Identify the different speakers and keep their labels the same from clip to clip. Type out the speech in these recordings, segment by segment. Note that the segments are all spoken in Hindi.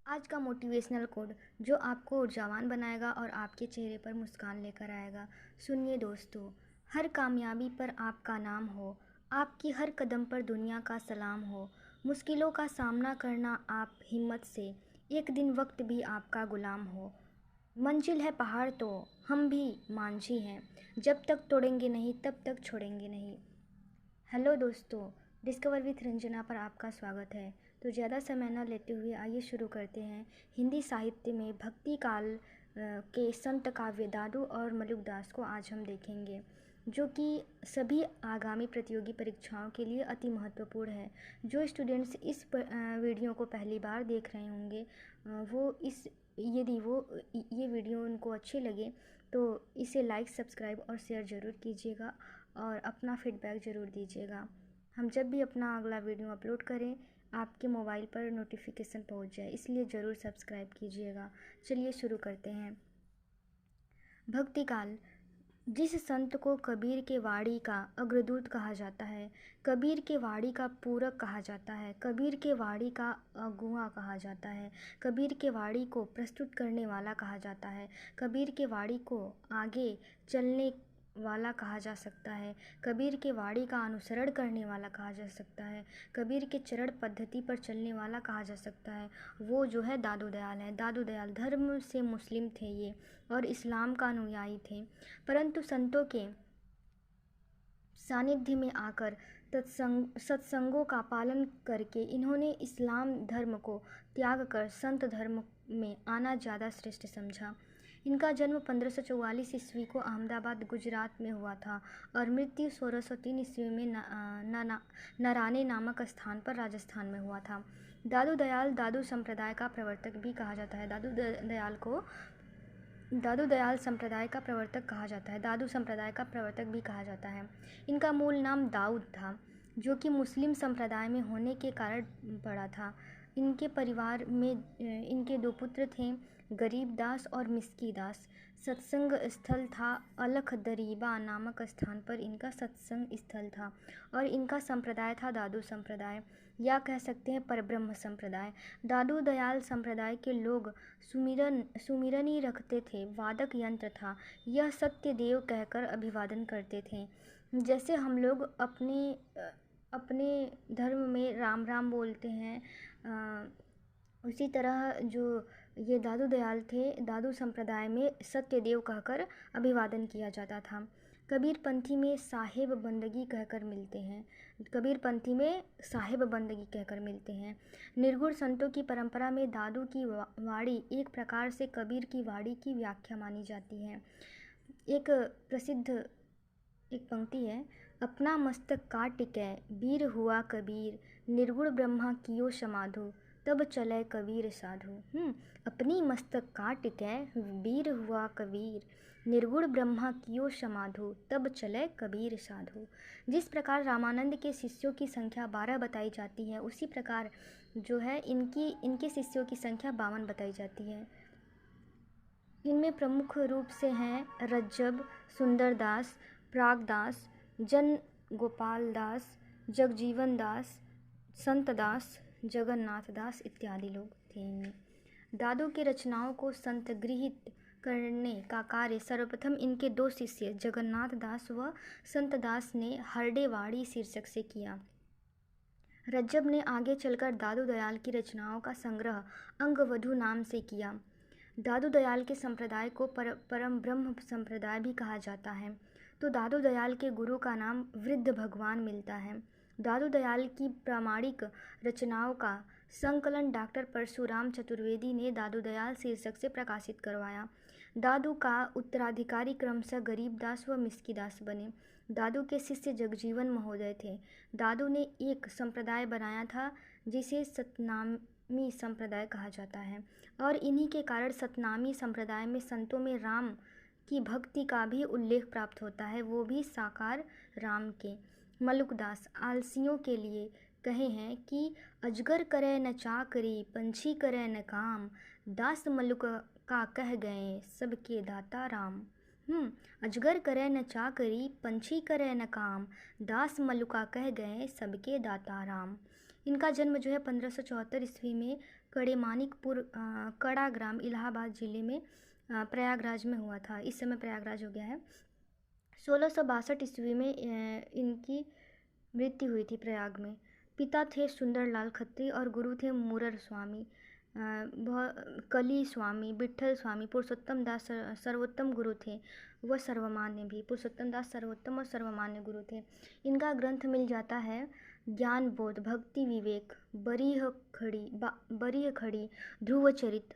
Speaker 1: आज का मोटिवेशनल कोड जो आपको ऊर्जावान बनाएगा और आपके चेहरे पर मुस्कान लेकर आएगा। सुनिए दोस्तों, हर कामयाबी पर आपका नाम हो, आपकी हर कदम पर दुनिया का सलाम हो। मुश्किलों का सामना करना आप हिम्मत से, एक दिन वक्त भी आपका गुलाम हो। मंजिल है पहाड़ तो हम भी मांझी हैं, जब तक तोड़ेंगे नहीं तब तक छोड़ेंगे नहीं। हेलो दोस्तों, डिस्कवर विथ रंजना पर आपका स्वागत है। तो ज़्यादा समय न लेते हुए आइए शुरू करते हैं। हिंदी साहित्य में भक्ति काल के संत काव्य दादू और मलुकदास को आज हम देखेंगे, जो कि सभी आगामी प्रतियोगी परीक्षाओं के लिए अति महत्वपूर्ण है। जो स्टूडेंट्स इस वीडियो को पहली बार देख रहे होंगे, वो इस यदि वो ये वीडियो उनको अच्छे लगे तो इसे लाइक, सब्सक्राइब और शेयर ज़रूर कीजिएगा और अपना फीडबैक ज़रूर दीजिएगा। हम जब भी अपना अगला वीडियो अपलोड करें आपके मोबाइल पर नोटिफिकेशन पहुंच जाए, इसलिए ज़रूर सब्सक्राइब कीजिएगा। चलिए शुरू करते हैं। भक्ति काल। जिस संत को कबीर के वाणी का अग्रदूत कहा जाता है, कबीर के वाणी का पूरक कहा जाता है, कबीर के वाणी का अगुआ कहा जाता है, कबीर के वाणी को प्रस्तुत करने वाला कहा जाता है, कबीर के वाणी को आगे चलने वाला कहा जा सकता है, कबीर के वाणी का अनुसरण करने वाला कहा जा सकता है, कबीर के चरण पद्धति पर चलने वाला कहा जा सकता है। वो जो है दादू दयाल है। दादू दयाल धर्म से मुस्लिम थे ये और इस्लाम का अनुयायी थे, परंतु संतों के सानिध्य में आकर सत्संगों का पालन करके इन्होंने इस्लाम धर्म को त्याग कर संत धर्म में आना ज़्यादा श्रेष्ठ समझा। इनका जन्म 1544 ईस्वी को अहमदाबाद गुजरात में हुआ था और मृत्यु 1603 ईस्वी में नराने नामक स्थान पर राजस्थान में हुआ था। दादू दयाल दादू संप्रदाय का प्रवर्तक भी कहा जाता है। दादू दयाल संप्रदाय का प्रवर्तक कहा जाता है। दादू संप्रदाय का प्रवर्तक भी कहा जाता है। इनका मूल नाम दाऊद था, जो कि मुस्लिम संप्रदाय में होने के कारण पड़ा था। इनके परिवार में इनके दो पुत्र थे, गरीब दास और मिस्की दास। सत्संग स्थल था अलख दरीबा नामक स्थान पर इनका सत्संग स्थल था और इनका संप्रदाय था दादू संप्रदाय, या कह सकते हैं परब्रह्म संप्रदाय। दादू दयाल संप्रदाय के लोग सुमिरनी रखते थे, वादक यंत्र था, यह सत्य देव कहकर अभिवादन करते थे। जैसे हम लोग अपने धर्म में राम राम बोलते हैं, उसी तरह जो ये दादू दयाल थे, दादू संप्रदाय में सत्यदेव कहकर अभिवादन किया जाता था। कबीर पंथी में साहेब बंदगी कहकर मिलते हैं। कबीर पंथी में साहेब बंदगी कहकर मिलते हैं। निर्गुण संतों की परंपरा में दादू की वाणी एक प्रकार से कबीर की वाणी की व्याख्या मानी जाती है। एक प्रसिद्ध एक पंक्ति है, अपना मस्तक काट टिकै वीर हुआ कबीर, निर्गुण ब्रह्मा कियो समाधो तब चले कबीर साधु। अपनी मस्तक काट टिकै वीर हुआ कबीर, निर्गुण ब्रह्मा कियो समाधो तब चले कबीर साधु। जिस प्रकार रामानंद के शिष्यों की संख्या 12 बताई जाती है, उसी प्रकार जो है इनके शिष्यों की संख्या 52 बताई जाती है। इनमें प्रमुख रूप से हैं रज्जब, सुंदरदास, प्रागदास, जन गोपाल दास, जगजीवन दास, संत दास, जगन्नाथ दास इत्यादि लोग थे इनमें। दादू की रचनाओं को संतगृहित करने का कार्य सर्वप्रथम इनके दो शिष्य जगन्नाथ दास व संत दास ने हरडेवाड़ी शीर्षक से किया। रज्जब ने आगे चलकर दादू दयाल की रचनाओं का संग्रह अंगवधु नाम से किया। दादू दयाल के संप्रदाय को परम ब्रह्म संप्रदाय भी कहा जाता है। तो दादू दयाल के गुरु का नाम वृद्ध भगवान मिलता है। दादू दयाल की प्रामाणिक रचनाओं का संकलन डॉक्टर परशुराम चतुर्वेदी ने दादू दयाल शीर्षक से प्रकाशित करवाया। दादू का उत्तराधिकारी क्रमशः गरीबदास व मिस्कीदास बने। दादू के शिष्य जगजीवन महोदय थे। दादू ने एक संप्रदाय बनाया था जिसे सतनामी संप्रदाय कहा जाता है और इन्हीं के कारण सतनामी संप्रदाय में संतों में राम की भक्ति का भी उल्लेख प्राप्त होता है, वो भी साकार राम के। मलुकदास आलसियों के लिए कहे हैं कि अजगर करे न चाकरी, पंछी करे न काम, दास मलुक का कह गए सबके दाता राम। अजगर करे न चाकरी, पंछी करे न काम, दास मलुका कह गए सबके दाता राम। इनका जन्म जो है 1574 ईस्वी में कड़ेमानिकपुर कड़ा ग्राम इलाहाबाद ज़िले में प्रयागराज में हुआ था। इस समय प्रयागराज हो गया है। 1662 ईस्वी में इनकी मृत्यु हुई थी प्रयाग में। पिता थे सुंदरलाल खत्री और गुरु थे मुरर स्वामी, कली स्वामी, विट्ठल स्वामी। पुरुषोत्तम दास सर्वोत्तम गुरु थे, वह सर्वमान्य भी। पुरुषोत्तम दास सर्वोत्तम और सर्वमान्य गुरु थे। इनका ग्रंथ मिल जाता है ज्ञान बोध, भक्ति विवेक, बरीह खड़ी, ध्रुवचरित,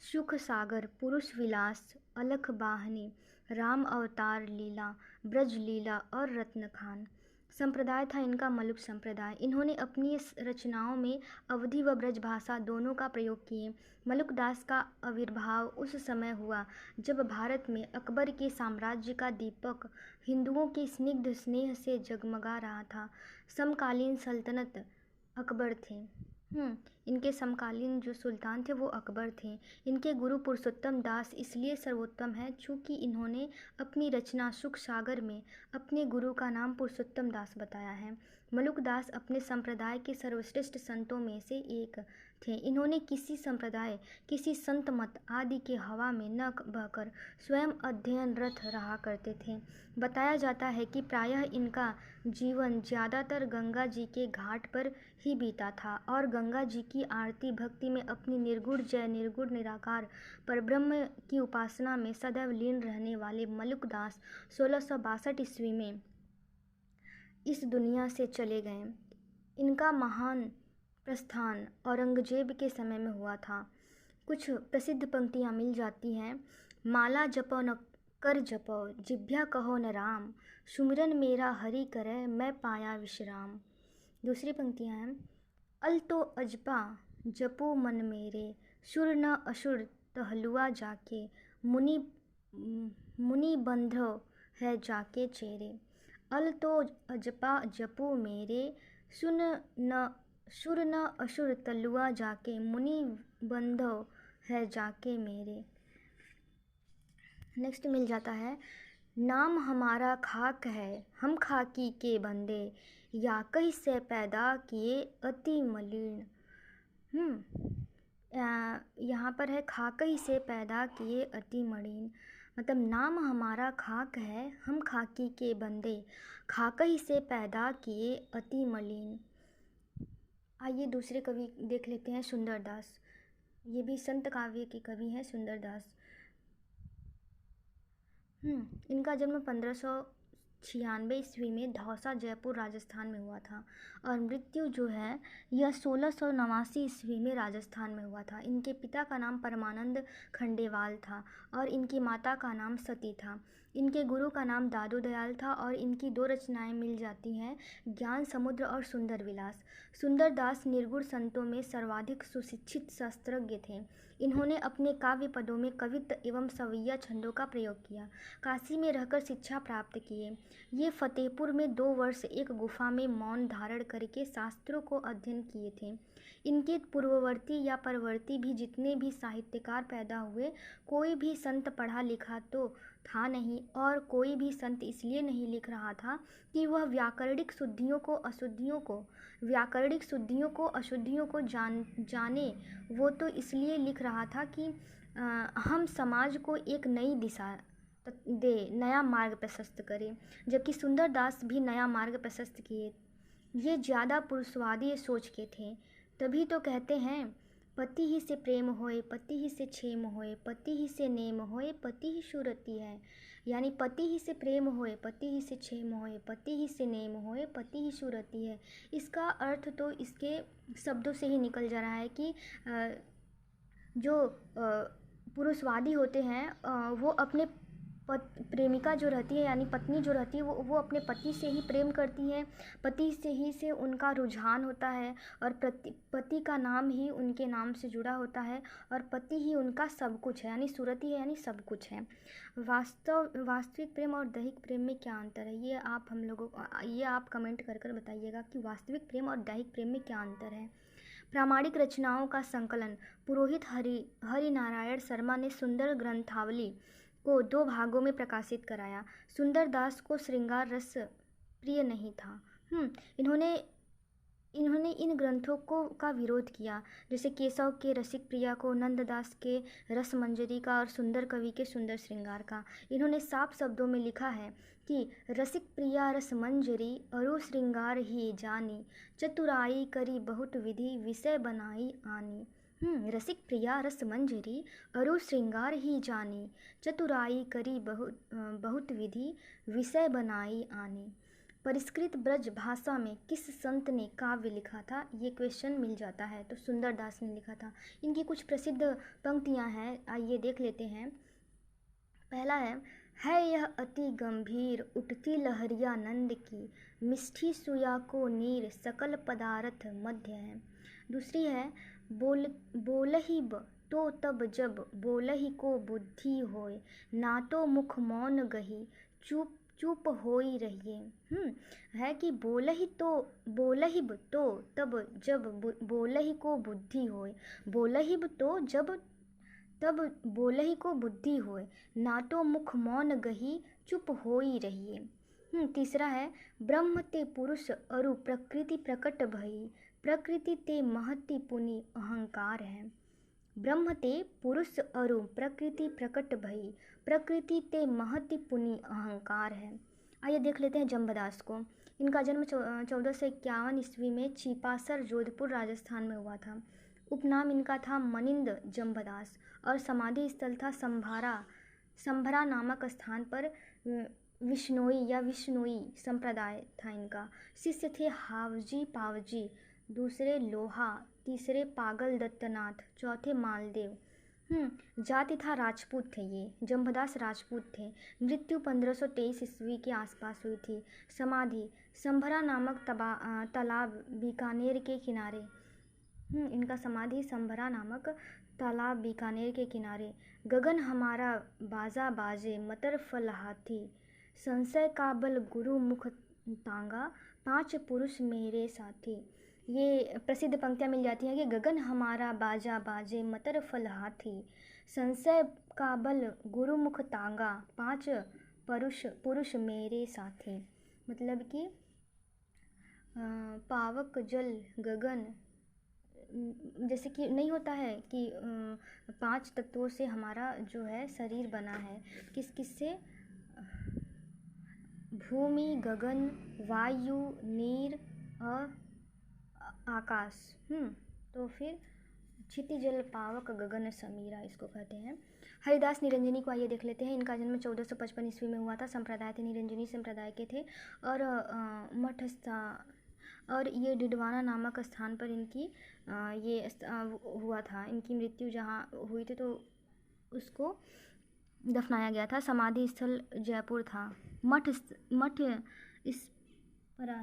Speaker 1: सुख सागर, पुरुष विलास, अलख बाहनी, राम अवतार लीला, ब्रज लीला और रत्न खान। संप्रदाय था इनका मलुक संप्रदाय। इन्होंने अपनी रचनाओं में अवधी व ब्रज भाषा दोनों का प्रयोग किए। मलुक दास का आविर्भाव उस समय हुआ जब भारत में अकबर के साम्राज्य का दीपक हिंदुओं के स्निग्ध स्नेह से जगमगा रहा था। समकालीन सल्तनत अकबर थे। इनके समकालीन जो सुल्तान थे वो अकबर थे। इनके गुरु पुरुषोत्तम दास इसलिए सर्वोत्तम है चूँकि इन्होंने अपनी रचना सुख सागर में अपने गुरु का नाम पुरुषोत्तम दास बताया है। मलुक दास अपने संप्रदाय के सर्वश्रेष्ठ संतों में से एक थे। इन्होंने किसी संप्रदाय, किसी संत मत आदि के हवा में न बहकर स्वयं अध्ययनरत रहा करते थे। बताया जाता है कि प्रायः इनका जीवन ज़्यादातर गंगा जी के घाट पर ही बीता था और गंगा जी की आरती भक्ति में अपनी निर्गुण जय निर्गुण निराकार परब्रह्म की उपासना में सदैव लीन रहने वाले मलुक दास 1662 ईस्वी में इस दुनिया से चले गए। इनका महान प्रस्थान औरंगजेब के समय में हुआ था। कुछ प्रसिद्ध पंक्तियाँ मिल जाती हैं। माला जपो न कर जपो, जिभ्या कहो न राम, सुमिरन मेरा हरि करे, मैं पाया विश्राम। दूसरी पंक्तियाँ हैं। अल तो अजपा जपो मन मेरे, सुर न असुर तहलुआ जाके, मुनि बंध्रो है जाके चेरे। अल तो अजपा जपो मेरे, सुर न असुर तलुआ जाके, मुनि बंधो है जाके मेरे। नेक्स्ट मिल जाता है। नाम हमारा खाक है, हम खाकी के बंदे, या कहीं से पैदा किए अति मलिन। यहाँ पर है खाकई से पैदा किए अति मलिन, मतलब नाम हमारा खाक है, हम खाकी के बंदे, खाकई से पैदा किए अति मलिन। आइए दूसरे कवि देख लेते हैं, सुंदरदास। ये भी संत काव्य के कवि हैं सुंदरदास। इनका जन्म 1596 ईस्वी में धौसा जयपुर राजस्थान में हुआ था और मृत्यु जो है यह 1689 ईस्वी में राजस्थान में हुआ था। इनके पिता का नाम परमानंद खंडेवाल था और इनकी माता का नाम सती था। इनके गुरु का नाम दादू दयाल था और इनकी दो रचनाएं मिल जाती हैं, ज्ञान समुद्र और सुंदर विलास। सुंदरदास निर्गुण संतों में सर्वाधिक सुशिक्षित शास्त्रज्ञ थे। इन्होंने अपने काव्य पदों में कवित्व एवं सवैया छंदों का प्रयोग किया। काशी में रहकर शिक्षा प्राप्त किए। ये फतेहपुर में 2 वर्ष एक गुफा में मौन धारण करके शास्त्रों को अध्ययन किए थे। इनके पूर्ववर्ती या परवर्ती भी जितने भी साहित्यकार पैदा हुए, कोई भी संत पढ़ा लिखा तो था नहीं और कोई भी संत इसलिए नहीं लिख रहा था कि वह व्याकरणिक शुद्धियों को अशुद्धियों को जाने। वो तो इसलिए लिख रहा था कि हम समाज को एक नई दिशा दे, नया मार्ग प्रशस्त करे। जबकि सुंदरदास भी नया मार्ग प्रशस्त किए। ये ज़्यादा पुरुषवादी सोच के थे। तभी तो कहते हैं, पति ही से प्रेम होए, पति ही से क्षेम होए, पति ही से नेम होए, पति ही सूरती है। यानी पति ही से प्रेम होए, पति ही से क्षेम होए, पति ही से नेम होए, पति ही सूरती है। इसका अर्थ तो इसके शब्दों से ही निकल जा रहा है कि जो पुरुषवादी होते हैं वो अपने प्रेमिका जो रहती है यानी पत्नी जो रहती है वो अपने पति से ही प्रेम करती है, पति से उनका रुझान होता है और पति का नाम ही उनके नाम से जुड़ा होता है और पति ही उनका सब कुछ है, यानी सूरती है, यानी सब कुछ है। वास्तविक प्रेम और दैहिक प्रेम में क्या अंतर है, ये आप कमेंट कर बताइएगा कि वास्तविक प्रेम और दैहिक प्रेम में क्या अंतर है। प्रामाणिक रचनाओं का संकलन पुरोहित हरि नारायण शर्मा ने सुंदर ग्रंथावली को 2 भागों में प्रकाशित कराया। सुंदरदास को श्रृंगार रस प्रिय नहीं था। इन्होंने इन्होंने इन ग्रंथों को का विरोध किया, जैसे केशव के रसिक प्रिया को, नंददास के रसमंजरी का और सुंदर कवि के सुंदर श्रृंगार का। इन्होंने साफ शब्दों में लिखा है कि रसिक प्रिया रसमंजरी अरु श्रृंगार ही जानी, चतुराई करी बहुत विधि विषय बनाई आनी। रसिक प्रिया रसमंजरी अरु श्रृंगार ही जानी, चतुराई करी बहुत विधि विषय बनाई आनी। परिष्कृत ब्रज भाषा में किस संत ने काव्य लिखा था, ये क्वेश्चन मिल जाता है, तो सुंदरदास ने लिखा था। इनकी कुछ प्रसिद्ध पंक्तियां हैं, आइए देख लेते हैं। पहला है यह अति गंभीर उठती लहरिया नंद की, मिष्ठी सुया को नीर सकल पदार्थ मध्य है। दूसरी है बोलहि तो तब जब बोलहि को बुद्धि होय, ना तो मुख मौन गही चुप चुप होई रहिए। है कि बोलहि तो तब जब बोलहि को बुद्धि होय, बोलहिब तो जब तब बोलहि को बुद्धि होय, ना तो मुख मौन गही चुप होई रहिए। तीसरा है ब्रह्म ते पुरुष अरु प्रकृति प्रकट भई, प्रकृति ते महति पुनि अहंकार है। ब्रह्म ते पुरुष अरु प्रकृति प्रकट भई, प्रकृति ते महति पुनि अहंकार है। आइए देख लेते हैं जम्बदास को। इनका जन्म 1451 ईस्वी में छिपासर जोधपुर राजस्थान में हुआ था। उपनाम इनका था मनिंद जम्बदास और समाधि स्थल था संभरा नामक स्थान पर। विश्नोई संप्रदाय था इनका। शिष्य थे हावजी पावजी, दूसरे लोहा, तीसरे पागल दत्तनाथ, चौथे मालदेव। जाति था राजपूत थे, ये जम्बदास राजपूत थे। मृत्यु 1523 ईस्वी के आसपास हुई थी। समाधि संभरा नामक तालाब बीकानेर के किनारे। इनका समाधि संभरा नामक तालाब बीकानेर के किनारे। गगन हमारा बाजा बाजे मतर फल हाथी, संशय का बल गुरु मुख तांगा, 5 पुरुष मेरे साथी। ये प्रसिद्ध पंक्तियाँ मिल जाती हैं कि गगन हमारा बाजा बाजे मतर फल हाथी, संशय का बल गुरुमुख तांगा, 5 पुरुष मेरे साथी। मतलब कि पावक जल गगन, जैसे कि नहीं होता है कि 5 तत्वों से हमारा जो है शरीर बना है। किस किस से? भूमि, गगन, वायु, नीर और आकाश। तो फिर क्षिति जल पावक गगन समीरा इसको कहते हैं। हरिदास निरंजनी को आइए देख लेते हैं। इनका जन्म 1455 ईस्वी में हुआ था। संप्रदाय थे निरंजनी संप्रदाय के थे और और ये डिडवाना नामक स्थान पर इनकी ये हुआ था। इनकी मृत्यु जहाँ हुई थी तो उसको दफनाया गया था। समाधि स्थल जयपुर था। मठ इस तरह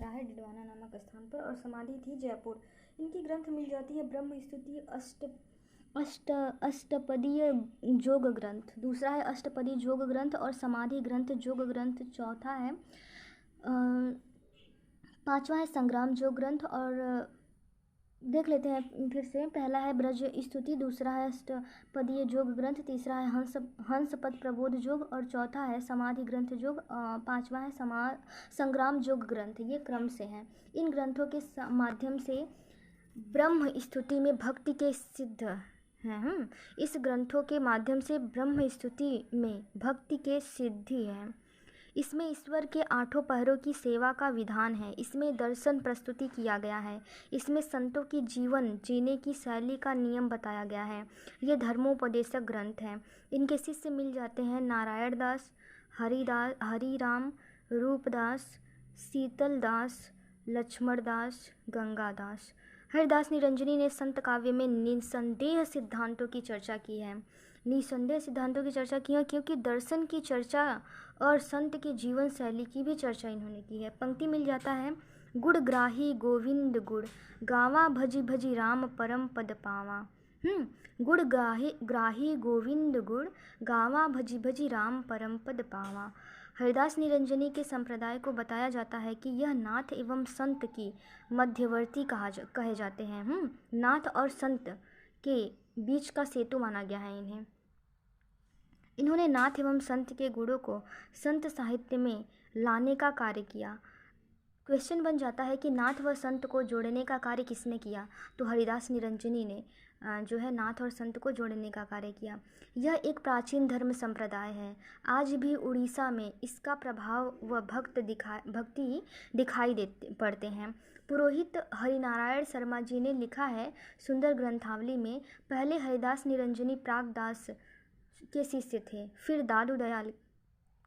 Speaker 1: है डिडवाना नामक स्थान पर और समाधि थी जयपुर। इनकी ग्रंथ मिल जाती है ब्रह्म स्तुति अष्टपदीय जोग ग्रंथ। दूसरा है अष्टपदी जोग ग्रंथ और समाधि ग्रंथ जोग ग्रंथ। चौथा है पांचवा है संग्राम जोग ग्रंथ। और देख लेते हैं फिर से। पहला है ब्रज स्तुति, दूसरा है अष्टपदीय जोग ग्रंथ, तीसरा है हंसपद प्रबोध जोग और चौथा है समाधि ग्रंथ जोग, पांचवा है संग्राम जोग ग्रंथ। ये क्रम से हैं। इन ग्रंथों के माध्यम से ब्रह्म स्तुति में भक्ति के सिद्ध हैं। इस ग्रंथों के माध्यम से ब्रह्म स्तुति में भक्ति के सिद्धि है। इसमें ईश्वर के 8 पहरों की सेवा का विधान है। इसमें दर्शन प्रस्तुति किया गया है। इसमें संतों की जीवन जीने की शैली का नियम बताया गया है। ये धर्मोपदेशक ग्रंथ हैं। इनके शिष्य मिल जाते हैं नारायण दास, हरिराम, रूपदास, शीतल दास, लक्ष्मण दास, गंगादास। हरिदास निरंजनी ने संत काव्य में निसंदेह सिद्धांतों की चर्चा की है। निसंदेह सिद्धांतों की चर्चा की है क्योंकि दर्शन की चर्चा और संत के जीवन शैली की भी चर्चा इन्होंने की है। पंक्ति मिल जाता है गुड़ ग्राही गोविंद गुड़, गावा भजी भजी राम परम पद पावा। गुड़ ग्राही गोविंद गुड़, गावा भजी भजी राम परम पद पावा। हरिदास निरंजनी के संप्रदाय को बताया जाता है कि यह नाथ एवं संत की मध्यवर्ती कहे जाते हैं। नाथ और संत के बीच का सेतु माना गया है इन्हें। इन्होंने नाथ एवं संत के गुणों को संत साहित्य में लाने का कार्य किया क्वेश्चन बन जाता है कि नाथ व संत को जोड़ने का कार्य किसने किया? तो हरिदास निरंजनी ने जो है नाथ और संत को जोड़ने का कार्य किया। यह एक प्राचीन धर्म संप्रदाय है। आज भी उड़ीसा में इसका प्रभाव व भक्ति दिखाई देते पड़ते हैं। पुरोहित हरिनारायण शर्मा जी ने लिखा है सुंदर ग्रंथावली में, पहले हरिदास निरंजनी प्रागदास के शिष्य थे, फिर दादू दयाल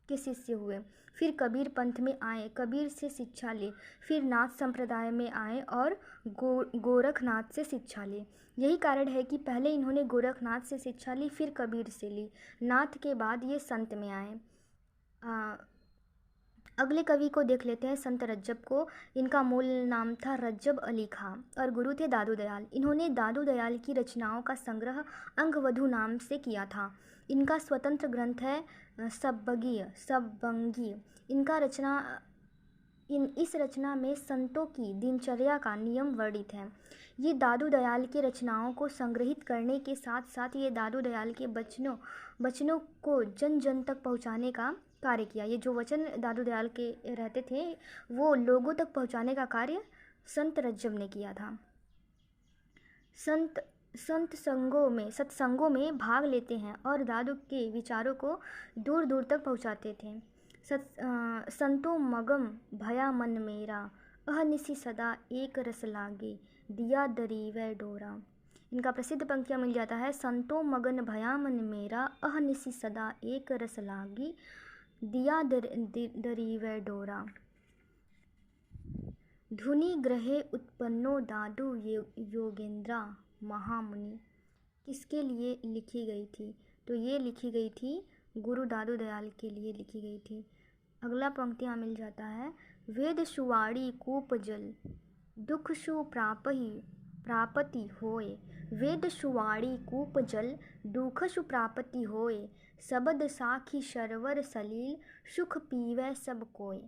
Speaker 1: के शिष्य हुए, फिर कबीर पंथ में आए, कबीर से शिक्षा ली, फिर नाथ संप्रदाय में आए और गोरखनाथ से शिक्षा ली। यही कारण है कि पहले इन्होंने गोरखनाथ से शिक्षा ली, फिर कबीर से ली, नाथ के बाद ये संत में आए। अगले कवि को देख लेते हैं, संत रज्जब को। इनका मूल नाम था रज्जब अली खां और गुरु थे दादू दयाल। इन्होंने दादू दयाल की रचनाओं का संग्रह अंगवधु नाम से किया था। इनका स्वतंत्र ग्रंथ है सब्बंगी। इस रचना में संतों की दिनचर्या का नियम वर्णित है। ये दादू दयाल की रचनाओं को संग्रहित करने के साथ साथ ये दादू दयाल के वचनों को जन जन तक पहुंचाने का कार्य किया। ये जो वचन दादू दयाल के रहते थे वो लोगों तक पहुंचाने का कार्य संत रज्जब ने किया था। सत्संगों में भाग लेते हैं और दादू के विचारों को दूर दूर तक पहुंचाते थे। संतो मगम भया मन मेरा, अहनिसी सदा एक रस लागे, दिया दरी वै डोरा। इनका प्रसिद्ध पंक्तियाँ मिल जाता है, संतो मगन भया मन मेरा, अहनिसी सदा एक रस लागी, दिया दरी वै डोरा। धुनि ग्रहे उत्पन्नो दादू योगेंद्रा महामुनि। किसके लिए लिखी गई थी? तो ये लिखी गई थी गुरु दादू दयाल के लिए लिखी गई थी। अगला पंक्तियाँ मिल जाता है, वेद सुवाड़ी कूप जल, दुख सु प्रापति होए, वेद सुवाड़ी कूप जल, दुख सु प्रापति होए, सबद साखी शरवर सलील, सुख पीवै सब कोय।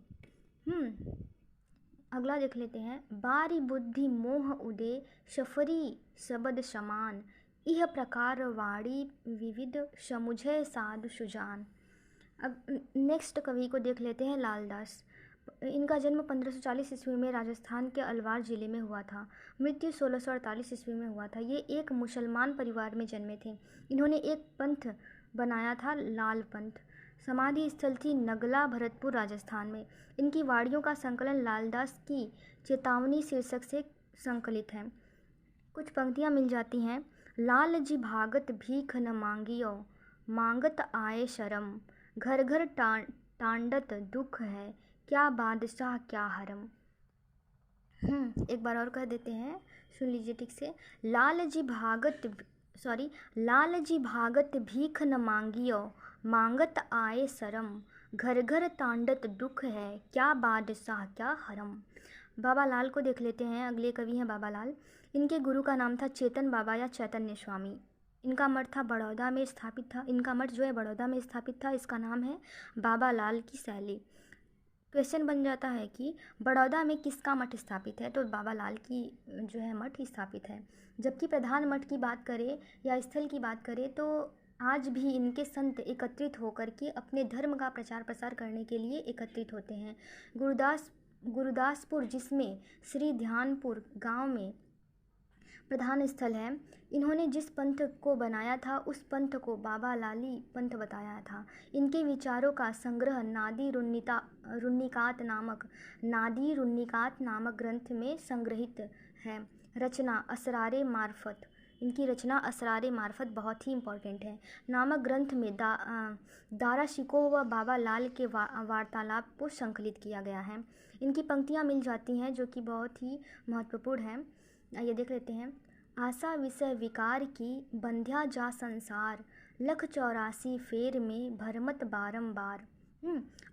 Speaker 1: अगला देख लेते हैं, बारी बुद्धि मोह उदय, सफरी सबद समान, इह प्रकार वाड़ी विविध, समुझे साधु सुजान। अब नेक्स्ट कवि को देख लेते हैं, लालदास। इनका जन्म 1540 ईस्वी में राजस्थान के अलवार ज़िले में हुआ था। मृत्यु 1648 ईस्वी में हुआ था। ये एक मुसलमान परिवार में जन्मे थे। इन्होंने एक पंथ बनाया था, लाल पंथ। समाधि स्थल थी नगला, भरतपुर, राजस्थान में। इनकी वाड़ियों का संकलन लालदास की चेतावनी शीर्षक से संकलित है। कुछ पंक्तियाँ मिल जाती हैं, लाल जी भागत भीख न मांगियो, मांगत आए शरम, घर घर टांडत दुख है, क्या बादशाह क्या हरम। एक बार और कह देते हैं, सुन लीजिए ठीक से। लाल जी भागत भीख न मांगियो, मांगत आए शरम, घर घर टांडत दुख है, क्या बादशाह क्या हरम। बाबा लाल को देख लेते हैं। अगले कवि हैं बाबा लाल। इनके गुरु का नाम था चेतन बाबा या चैतन्य स्वामी। इनका मठ था बड़ौदा में स्थापित था। इनका मठ जो है बड़ौदा में स्थापित था। इसका नाम है बाबा लाल की शैली। क्वेश्चन बन जाता है कि बड़ौदा में किसका मठ स्थापित है? तो बाबा लाल की जो है मठ स्थापित है। जबकि प्रधान मठ की बात करें या स्थल की बात करें तो आज भी इनके संत एकत्रित होकर के अपने धर्म का प्रचार प्रसार करने के लिए एकत्रित होते हैं। गुरुदासपुर, जिसमें श्री ध्यानपुर गांव में प्रधान स्थल है, इन्होंने जिस पंथ को बनाया था उस पंथ को बाबा लाली पंथ बताया था। इनके विचारों का संग्रह नादी रुन्निकात नामक ग्रंथ में संग्रहित है। रचना असरारे मार्फत, इनकी रचना असरारे मार्फत बहुत ही इम्पोर्टेंट है। नामक ग्रंथ में दारा शिकोह व बाबा लाल के वार्तालाप को संकलित किया गया है। इनकी पंक्तियाँ मिल जाती हैं जो कि बहुत ही महत्वपूर्ण हैं। आइए देख लेते हैं। आशा विषय विकार की बंध्या जा संसार, लख 84 फेर में भरमत बारंबार।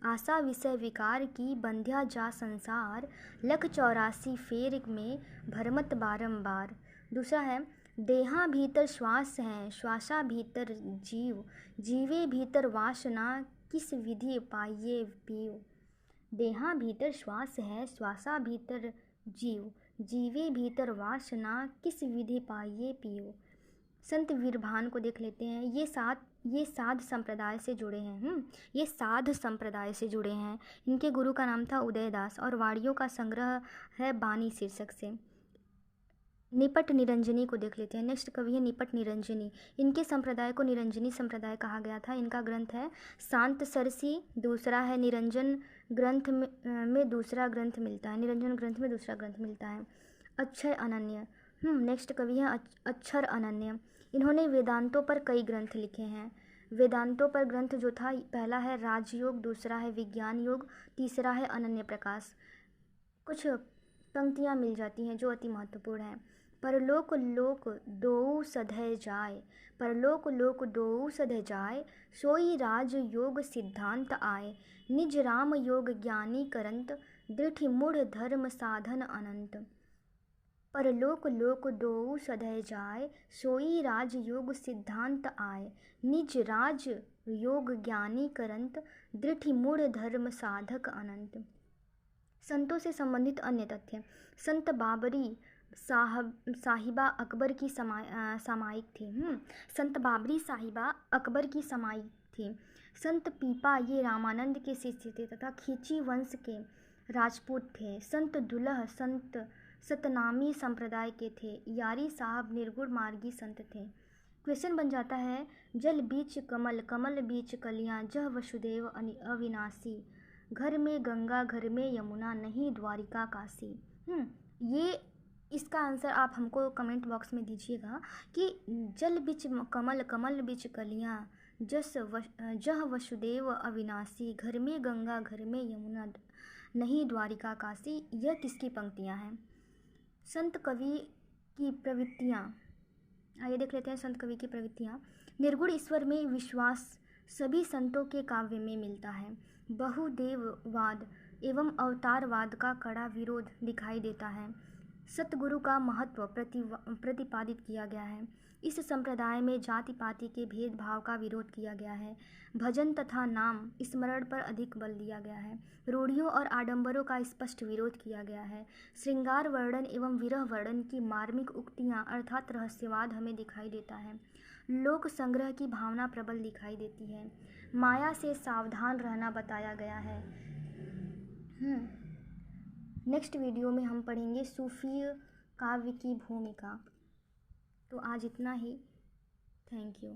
Speaker 1: आशा विषय विकार की बंध्या जा संसार, लख 84 फेर में भरमत बारंबार। दूसरा है, देहा भीतर श्वास है, श्वासा भीतर जीव, जीवे भीतर वासना, किस विधि पाइये पीव। देहा भीतर श्वास है, श्वासा भीतर जीव, जीवे भीतर वासना, किस विधि पाइये पियो। संत वीरभान को देख लेते हैं। ये साध संप्रदाय से जुड़े हैं। ये साध संप्रदाय से जुड़े हैं। इनके गुरु का नाम था उदयदास और वाणियों का संग्रह है बानी शीर्षक से। निपट निरंजनी को देख लेते हैं। नेक्स्ट कवि है निपट निरंजनी। इनके संप्रदाय को निरंजनी संप्रदाय कहा गया था। इनका ग्रंथ है शांत सरसी, दूसरा है निरंजन ग्रंथ में दूसरा ग्रंथ मिलता है। निरंजन ग्रंथ में दूसरा ग्रंथ मिलता है। अक्षय अनन्य। नेक्स्ट कवि है अक्षर अनन्य। इन्होंने वेदांतों पर कई ग्रंथ लिखे हैं। वेदांतों पर ग्रंथ जो था, पहला है राजयोग, दूसरा है विज्ञान योग, तीसरा है अनन्य प्रकाश। कुछ पंक्तियाँ मिल जाती हैं जो अति महत्वपूर्ण हैं। परलोक लोक दोऊ सधय जाय, परलोक लोक दोऊ सधय जाय, सोई राज योग सिद्धांत आय, निज राम योग ज्ञानी करंत, दृढ़ मूढ़ धर्म साधन अनंत। परलोक लोक दोऊ सधय जाय, सोई राज योग सिद्धांत आय, निज राज योग ज्ञानी करंत, दृढ़ मूढ़ धर्म साधक अनंत। संतों से संबंधित अन्य तथ्य। संत बाबरी साहिबा अकबर की सामायिक थी। संत बाबरी साहिबा अकबर की सामायिक थी। संत पीपा ये रामानंद के शिष्य थे तथा खींची वंश के राजपूत थे। संत दुलह संत सतनामी संप्रदाय के थे। यारी साहब निर्गुण मार्गी संत थे। क्वेश्चन बन जाता है, जल बीच कमल, कमल बीच कलियाँ, जह वसुदेव अविनाशी, घर में गंगा घर में यमुना, नहीं द्वारिका काशी। ये इसका आंसर आप हमको कमेंट बॉक्स में दीजिएगा कि जल बीच कमल, कमल बीच कलियाँ, जह वसुदेव अविनाशी, घर में गंगा घर में यमुना, नहीं द्वारिका काशी, यह किसकी पंक्तियाँ हैं? संत कवि की प्रवृत्तियाँ। आइए देख लेते हैं संत कवि की प्रवृत्तियाँ। निर्गुण ईश्वर में विश्वास सभी संतों के काव्य में मिलता है। बहुदेववाद एवं अवतारवाद का कड़ा विरोध दिखाई देता है। सतगुरु का महत्व प्रतिपादित किया गया है। इस संप्रदाय में जाति पाति के भेदभाव का विरोध किया गया है। भजन तथा नाम स्मरण पर अधिक बल दिया गया है। रूढ़ियों और आडंबरों का स्पष्ट विरोध किया गया है। श्रृंगार वर्णन एवं विरह वर्णन की मार्मिक उक्तियाँ अर्थात रहस्यवाद हमें दिखाई देता है। लोक संग्रह की भावना प्रबल दिखाई देती है। माया से सावधान रहना बताया गया है। नेक्स्ट वीडियो में हम पढ़ेंगे सूफी काव्य की भूमिका। तो आज इतना ही। Thank you.